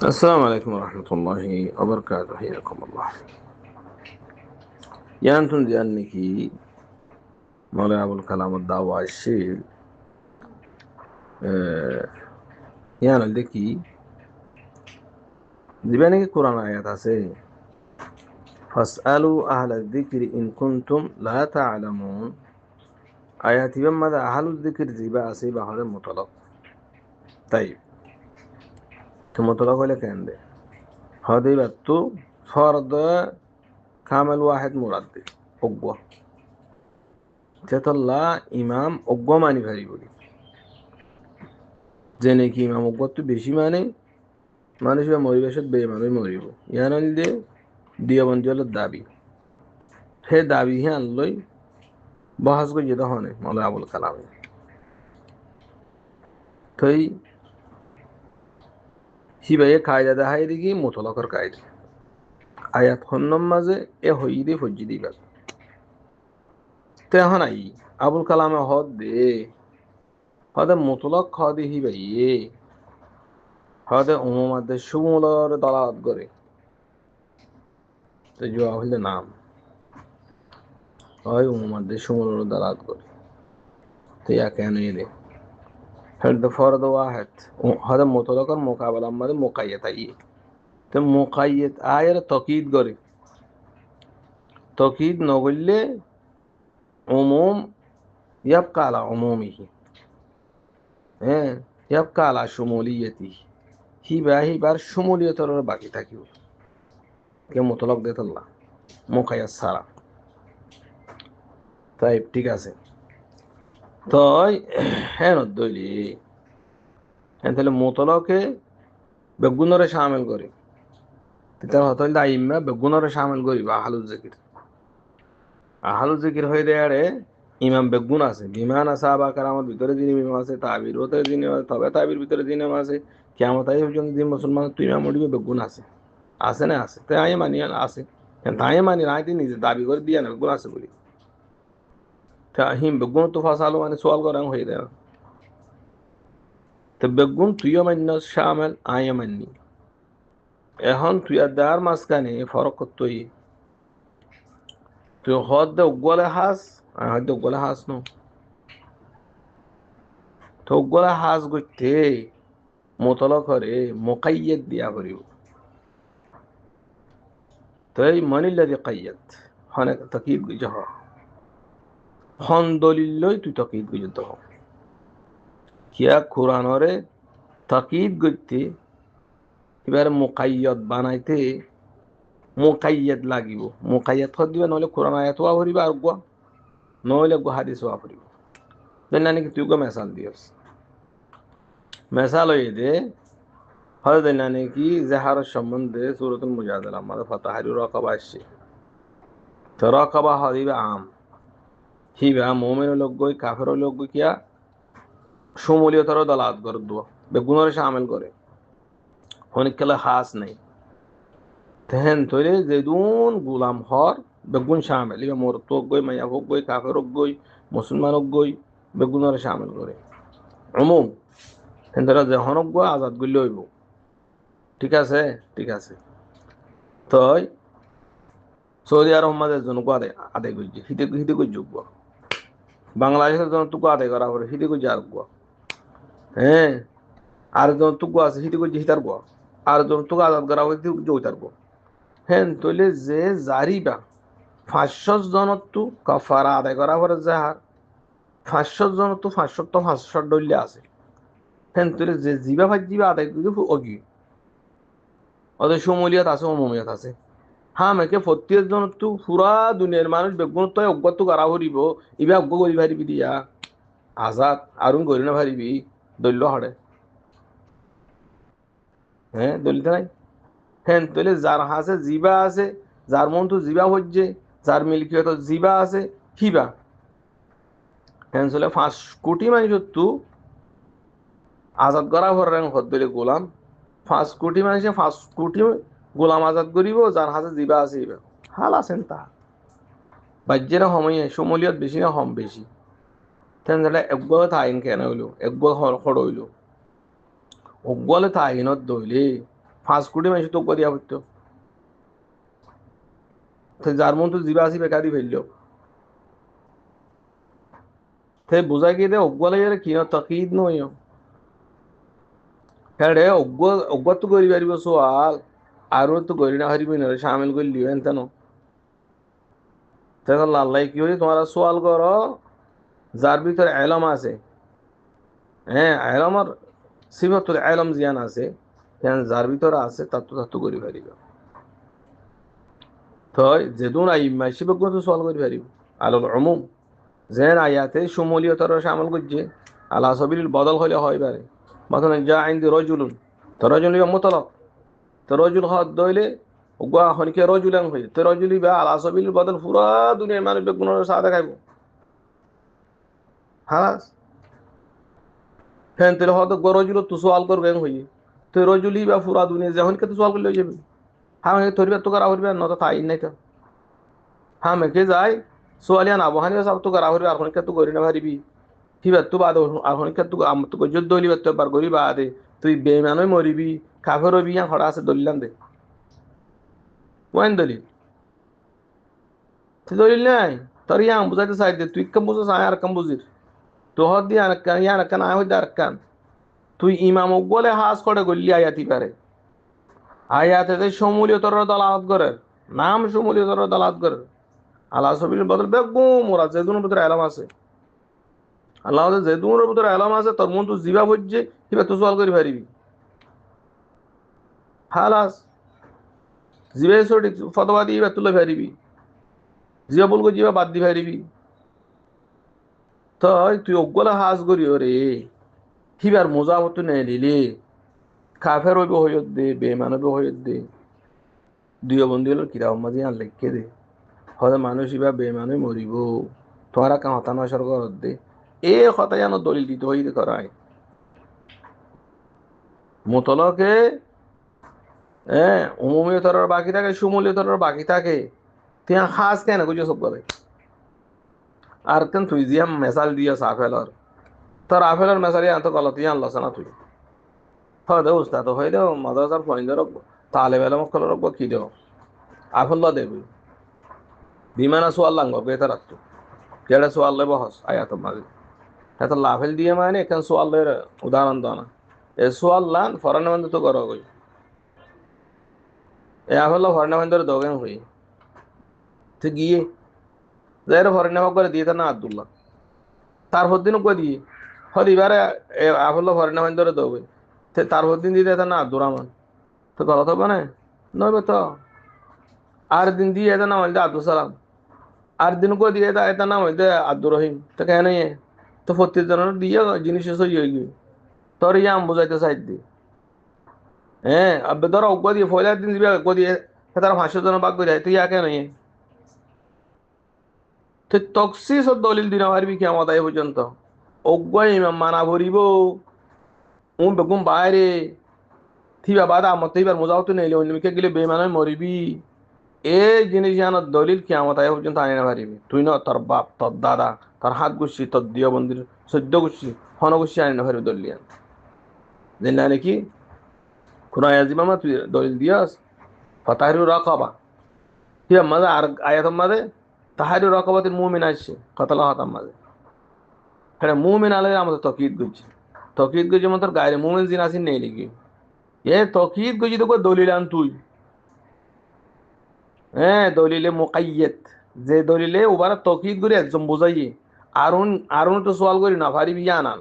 السلام عليكم ورحمة الله وبركاته. حياكم الله. يانتون دي أنكي مولاي أبو الكلام الدعوة الشيء يانا لديكي دي بانكي قرآن آيات سي فاسألوا أهل الذكر إن كنتم لا تعلمون. آياتي بماذا أهل الذكر زيبا أسيبا هذا مطلق. طيب مطلق ولا كان ده هذا بتو فرض كامل واحد مراد أقوى تطلع إمام أقوى ماني فريبولي যেনে কি ইমাম অজ্ঞত্ব বেশি মানুষ বা মরিবেশত বেইমানই মরিব ইয়ান হইলে দিয়বন্দি হল দাবি সে দাবি হে আনলই বহাস করে যেতে হনে মৌলানা আবুল কালামে তই সিবাইয়ে কায়দা দেখাই দিকে মুতলকর কায়দা আয়াত খন্নম মাঝে এ হই দি ফজ্জি দিবা তে এখন আই আবুল কালামে হদ দে হদে মুতলক হদে হিবাইয়ে হদে উমুমাদের সুমুলর দলাত করে তো জবাব হইলে নাম হয় উমুমাদের সুমুলর দলাত করে তো ইয়া কেন এলে فرد فرد واحد هذا مطلق مقابل أما مقيد أي تو مقيد آية تقييد قري تقييد نقول عموم يبقى على عمومه يبقى على شموليته هي بار شمولية ترى باقي تكيو كم مطلق ده الله مقيد سارا طيب ঠিক আছে তাই হ্যাঁ দলি তাহলে মুতলকে বেগুনরে শামিল করে তার হতল দাইম্মা বেগুনরে শামিল করিব আহলুল জিকির হয়ে দেয়ারে ইমাম বেগুন আছে বিমান সাহাবা কারামার ভিতরে যিনি ইমাম আছে তাবির ভিতরে যিনি তবে তাবির ভিতরে যিনি ইমাম আছে কিয়ামত আই পর্যন্ত যিনি মুসলমান তুই ইমাম উঠবে বেগুন আছে না আছে তাই আমি মানি আছে তাই মানি রাইতে নিজে দাবি করে দিয়া না বেগুন আছে বলি তা হিম বেগুন তো ফাসালো মানে সোয়াল করাং হয়ে দেয় তো বেগুন তুইও মান্য শামিল আই মানি এখন তুই আর দার মাঝখানে ফরক করতই তুই হদ দে উগলে হাস হয়তো উগলে হাস নো তো উগলে হাস করতে মোতল করে মোকাইয়ত দিয়া করিব তো এই মনিল্লাদি কাইয়ত হনে তাকিদ গুজ হ হন দলিলই তুই তাকিদ গুজত হ কিয়া কোরআনরে তাকিদ করতে এবার মোকাইয়ত বানাইতে মোকাইয়ত লাগিব মোকাইয়ত হদ দিবা নহলে কোরআন আয়াত ওয়া ভরিবা আর গুয়া নহলে গো হাদিস ওয়া ভরিবা দেন নাকি তুই গো মেসাল দিয়স মেসাল হয়ে দে হযরত নাকি জাহার সম্বন্ধে সূরাতুল মুজাদালা আমাদের ফাতাহারি রাকাবা আসছে তো রাকাবা হদিবা আম হিবা মুমিন লোক গই কাফের লোক গই কিয়া সমলিয়তর দলাত করে দোয়া বেগুনরে শামিল করে অনেক কেলা খাস নাই তেহেন তৈরে যেদুন গুলাম হর বেগুন শামিল ইবা মোর তো গই মায়া হোক গই কাফের হোক গই মুসলমান হোক গই বেগুনরে শামিল করে উমুম হেন তারা যখন হোক গো আজাদ গইলে হইব ঠিক আছে তো সৌদি আরব মাঝে জনক আদায় করছে হিতে করে যোগ্য বাংলাদেশের জন টুকু আদায় করা পরে হিতে করছে আর গুয়া আর জন টুকু আছে হিতে করছে হিতার গুয়া আর জন টুকু আজাদ করা হয়েছে জৈতার গুয়া তৈলে যে জারিবা 500 জনত তো কাফারা আদায় করা পরে যাহার 500 জনত তো 500 ডলে আছে তৈলে যে জিবা ভাজিবা আদায় করে অগি ওদের সমলিয়াত আছে অমমিয়াত আছে মেকে 40 জন তো পুরা দুনিয়ার মানুষ বেগুন তো অজ্ঞত করা হরিব ইবা অজ্ঞ করি পারিবি দিয়া আজাদ আরুন করি না পারিবি দল্য হড়ে দলিত নাই তৈলে যার হাসে জিবা আছে যার মন তো জিবা হচ্ছে যার মিলকিয়ত জিবা আছে হিবা চলে 5 কোটি মানুষ তো আজাদ করা হরেন হদ্দলে গোলাম 5 কোটি মানুষে 5 কোটি গোলাম আজাদ করিব যার হাতে জিবা আছে হাল আছেন তা বাজ্যের সময় সমলিয়ত বেশি না হম বেশি তেনে একগলে থাইন কেন হইল একগল হড় হইল অগলে থাইনত দইলে 5 কোটি মানুষ তো দিয়া হইতো, যার মন তো জিবা আসি বেকারি ফেললো, তে বুঝাই গিয়ে দে অগ্গলে যারে কিন তাকিদ নয়, হ্যাঁ রে অগ্গ তো করি পারিব সোয়াল, আরো তো করি না হারিব না সামিল করলি এনতেন, তাহলে আল্লাহ কি হই তোমার সোয়াল করো যার ভিতরে এলম আছে, হ্যাঁ এলমর সিফাতুল এলম জিয়ান আছে, যার ভিতরে আছে তার তো করি পারিব। তো যেদুন আইম্মা শিবজ্ঞ তো সোয়াল করি পারিব আলোর অমুম যেন আয়াতে সুমূলীয়তার সামিল করছে, আলা সাবিলিল বদল হলে হয় পারে, مثلا جاء عندي رجل، তো রজুল ইয়া মুতলাক, তো রজুল হদ দইলে ওগা হনিকে রজুলান হই, তো রজুলি বা আলা সাবিলিল বদল পুরা দুনিয়ার মানুষ বেগুন সাদা খাইব হালাস, ফেন তেলে হদ গো রজুল তো সোয়াল করবে হই, তো রজুলি বা পুরা দুনিয়া যখন কে তো সোয়াল করলে যাবে, হ্যাঁ তোরবে তো করা হইবে না তো তাই নাই তো, হ্যাঁ মেকে যায় সোয়ালিয়ান আবহানি সব তো করা হইবে আর হনিকে তো করি না পারিবি, হিবাত্তু বাদ আহনিকা তু আমতু গজ্জত দলি বাত্তু বার গরি বাদে তুই বেঈমানই মরিবি কাফের হইবি ইয়ান হড়া আছে দলিলান দে ওয়াইন দলিল, তুই দলিল নাই তোর ইয়ান বুঝাইতে চাই দে তুই কম বুঝছ আয় আর কম বুঝির, তো হদ দি আর কান ইয়ান কান আয় হইতে আর কান, তুই ইমাম বলে হাস করে গল্লি আয়াতি পারে, আয়াতে যে শমূলীয়তর দলালত করে, নাম শমূলীয়তর দলালত করে, আল্লাহ সবিল বদল বেগুম ওরা যেদুনের ভিতরে এলাম আছে, আল্লাহ যেদুনের ভিতরে এলাম আছে তোর মন তুই জিবা বুঝছে কিবা তুই সওয়াল করি পারিবি হালাস, জিবে সঠিক ফতোয়া দিয়ে তুলে ফেরিবি, জিবা বলবো জিবা বাদ দি ফেরিবি, তো তুই ওগুলা হাজ করি রে হিবার মোজা হতো নেই লিলি কাফের হইব হইত দে বেমান হইব হইত দে, দুই বন্ধু হলো কিরাম মাঝে আর লেখকে দে, হয়তো মানুষ ইবা বেমানই মরিব, তোমরা কাঁ হতা নসর করত দে, এ কথা যেন দলিল দিতে হইতে করায় মোতলকে, হ্যাঁ উমুমীয় তরের বাকি থাকে সুমূলীয় তরের বাকি থাকে, তুই খাস কেন বুঝছো সব করে, আর কেন তুই জিয়াম মেসাল দিয়াস আপেলর, তোর আপেলের মেসাল ইয়ান তো গলত ইয়ান লস না তুই, হয় দে উস্তাদ হয় দে মাদ্রাসার পয়েন্ট রাখবো তালে বেলা মক্কল রাখবো কি দেও আপেল দেবি বিমানা সোয়াল লাঙ্গ বেতা রাখতো কেড়ে সোয়াল লে বহস আয়াত মাঝে, এত লাফেল দিয়ে মানে এখান সোয়াল উদাহরণ দাও না, এ সোয়াল লান ফরান মধ্যে তো করো গই, এ আপেল ফরান মধ্যে দোগেন হই, তুই গিয়ে যাই ফরান করে দিয়ে না আব্দুল্লাহ, তারপর দিনও কই দিয়ে হল এবারে আপেল ফরান মধ্যে দোগে, তারপর দিন দিয়ে না আব্দুর রহমান, তো গলত হবে না নইবে তো, আর দিন দিয়ে এটা নাম হইতে আব্দুল সালাম, আর দিন কই দিয়ে এটা নাম হইতে আব্দুর রহিম, তো কেন তো প্রত্যেক জনের দিয়ে জিনিস সই হয়ে গিয়ে তোর ইয়াম বুঝাইতে চাই দি, হ্যাঁ আবে ধরো অজ্ঞ দিয়ে ফয়লার দিন দিবে অজ্ঞ দিয়ে তারা 500 জন বাদ করে তুই ইয়াকে নয়, তুই তকসিস ও দলিল দিন পারবি কি আমাদের এই পর্যন্ত, অজ্ঞ ইমাম মানা ভরিব বেগুম বাইরে থিবা বাদা আমতে এবার মোজাও তো নেইলে অন্যকে গেলে বেমানায় মরিবি, এই জিনিস জানো দলিল কি আমাদের এই পর্যন্ত আনি না পারিবি, তুই না তোর বাপ তোর দাদা তোর হাত গুছি তোর দিয় বন্দির সদ্য গুছি হন গুছি আনি না পারবি দলিল যে না নাকি কোন আজিমামা তুই দলিল দিয়াস ফাতাহিরু রাকাবা, হিয়া মাঝে আর আয়াতের মাঝে তাহারিউ রাকাবাতিল মুমিন আসছে কতলা হতাম মাঝে, হ্যাঁ মুমিন আলে আমাদের তকিদ গুছি, তকিদ গুছি মানে তোর গায়ে মুমিন জিন আসিন নেই লিখি, এ তকিদ গুছি তো দলিল আন তুই, হ্যাঁ দলিলে মুকাইয়্যিদ, যে দলিলে ওবার তকিদ করে একদম বুঝাইয়ে আরুন আরুন তো সোয়াল করি না পারিবি ইয়ান আন,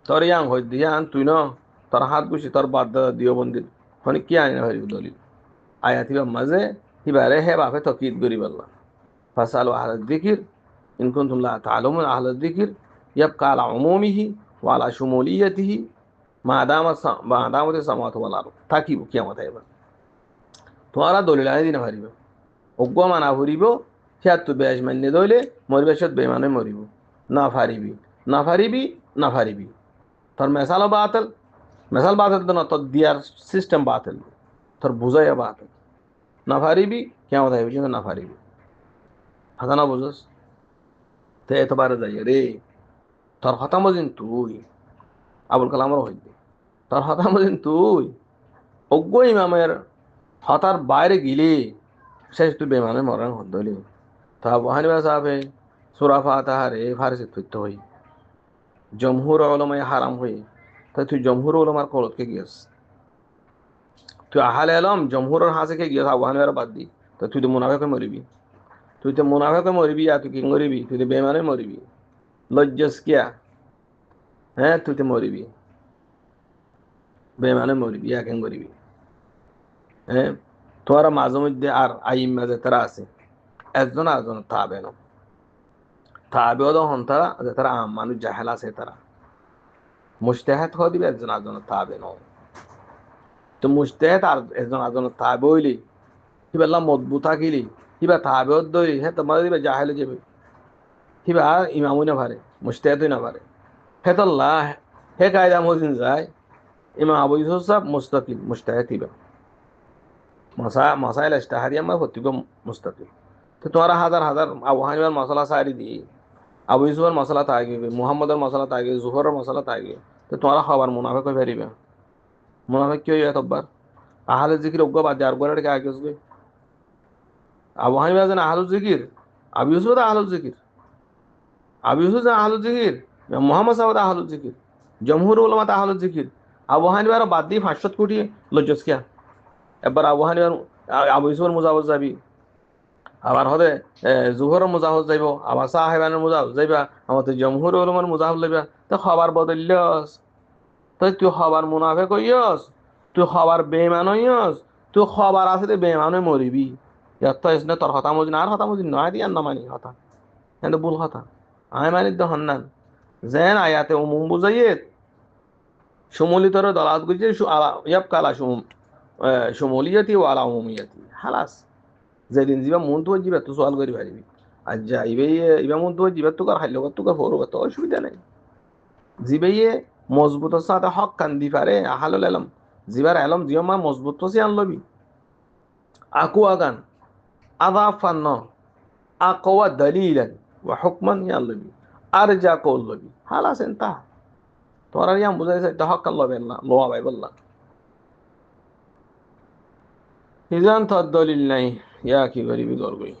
তোর ইয়াং হই দিয়া আন তুই ন তোর হাত গুছি তোর বাদ দিও বন্দির মানে কি আনি না পারিবি দলিল, আয়াতিবা মাঝে হিবারে হে বাপে তকিদ করি বললাম, ফাসালু আহলা যিকির ইন কুনতুম লা তা'লামুন, আহলা যিকির ইয়াবকা আলা উমুমিহি ওয়া আলা শুমুলিয়্যাতিহি মা দামাতিস সামাওয়াতু ওয়াল আরদ, থাকিব কিয়ামত আইবা তোমরা দলিল আনি দিনা পারিবে, অজ্ঞ মানা ফুরিব সিয়াত্তু বেশ মান্য দইলে মরিবে সত বেমানে মরিব, না ফারিবি না ফারিবি না ফারিবি, তোর মেসালও বাতিল, মেসাল বাতিল তো না তোর দিয়ার সিস্টেম বাতিল, তোর বুঝাইয়া বাতিল, না ফারিবি কেমন থাকবি কিন্তু না ফারিবি, হাতা না বুঝস, তো এতবারে যাই রে তোর হতা মজিন তুই আবুল কালামর হইবি, তোর হতা মজিন তুই অজ্ঞ ইমামের হতার বাইরে গিলি শেষ তুই বেমানে মরান হদলি তা আবু হানিফা সাহেবে সূরা ফাতিহার এই ফারসি তথ্য হই জমহুর উলামায়ে হারাম হই তাই তুই জমহুর উলামার কলতকে গিয়েছ তুই আহলে ইলম জমহুরের হাসে কে গিয়েছ আবু হানিফার বাদ দি তো তুই তো মুনাফিক মরিবি তুই তো মুনাফিক মরিবি আর তুই কি মরিবি তুই তো বেমানে মরিবি লজ্জাস কিয়া হ্যাঁ তুই তো মরিবি বেমানে মরিবি একেন মরিবি হ্যাঁ তোরা মাঝে মধ্যে আর আইম্মা যে তারা আছে একজন আরেকজন তাবে না তাবে ওদের হন তারা যে তারা আম মানুষ জাহেল আছে তারা মুজতাহিদ হয়ে দিবে একজন আরেকজন তাবে না তো মুজতাহিদ আর একজন আরেকজন তাবে হইলি কিবা আল্লাহ মজবুত থাকিলি কিবা তাবে ধরি হ্যাঁ তোমার দিবে জাহেল যাবে কিবা ইমামই না পারে মুজতাহিদই না পারে হে তো আল্লাহ হে কায়দা মদিন যায় ইমাম আবু ইউসুফ সাহেব মুস্তাকিম মুজতাহিদ হিবা মাসাইল ইজতিহাদি আমার হতিব মুস্তাকিম তো তোরা হাজার হাজার আবু হানিফার মশলা সারি দিয়ে আবু ইউসুফের মশলা থাকে মুহাম্মদের মশলা থাকে জুহরের মশলা থাকে তো তোরা খাবার মুনাফিক হয়ে ফেরিবে মুনাফিক কি হইয়া তব্বার আহলে জিকির অজ্ঞ বাদ যার গোড়াটা আগে আসবে আবু হানিফা যেন আহলুল জিকির আবু ইউসুফ আহলুল জিকির আবু ইউসুফ আহলুল জিকির মুহাম্মদ সাহেব আহলুল জিকির জমহুর উলামা আহলুল জিকির আবু হানিফার বাদ দিয়ে 500 কোটি লজ্জস কিয়া এবার আবু হানিফার আবু ইউসুফের মুজাওয়াজ যাবি আবার হলে জুহরের মুজাহজ যাইব আবার সাহেবানের মুজাহজ যাইবা আমাদের জমহুর উলামার মুজাহজ যাইবা তো খবর বদললস তো তুই খবর মুনাফিক হইয়স তুই খবর বেঈমান হইয়স তুই খবর আছে তুই বেঈমান হয়ে মরিবি ইয়াত তো এসনে তোর হতা মজিন আর হতা মজিন নয় দিয়ে না মানি হতা কিন্তু ভুল হতা আয় মানি তো হন্নান যেন আয়াতে উমুম বুঝাইয়ে শুমুলিতর দলাত গুজে ইয়াব কালা শুমুলিয়াতি ওয়ালা উমুমিয়াতি হালাস যেদিন যাবা মন তো যাবা তো সওয়াল করি পারিবি আর যাইবে ইবা মন তো যাবা তো কার খাইলো তো কার ফরো তো অসুবিধা নাই জিবে মজবুত সাথে হক কান দি পারে আহালুল আলম জিবার আলম জিও মা মজবুত তো সে আনলবি আকু আগান আদাফান আকওয়া দলিলান ওয়া হুকমান ইয়ানলবি আর যা কওলবি হালাস এন্তা তোরা ইয়াম বুঝাইছে এটা হক কান লবেন না লোয়া ভাই বললা ইজান তো দলিল নাই ইয়া কি গরিবি গরগই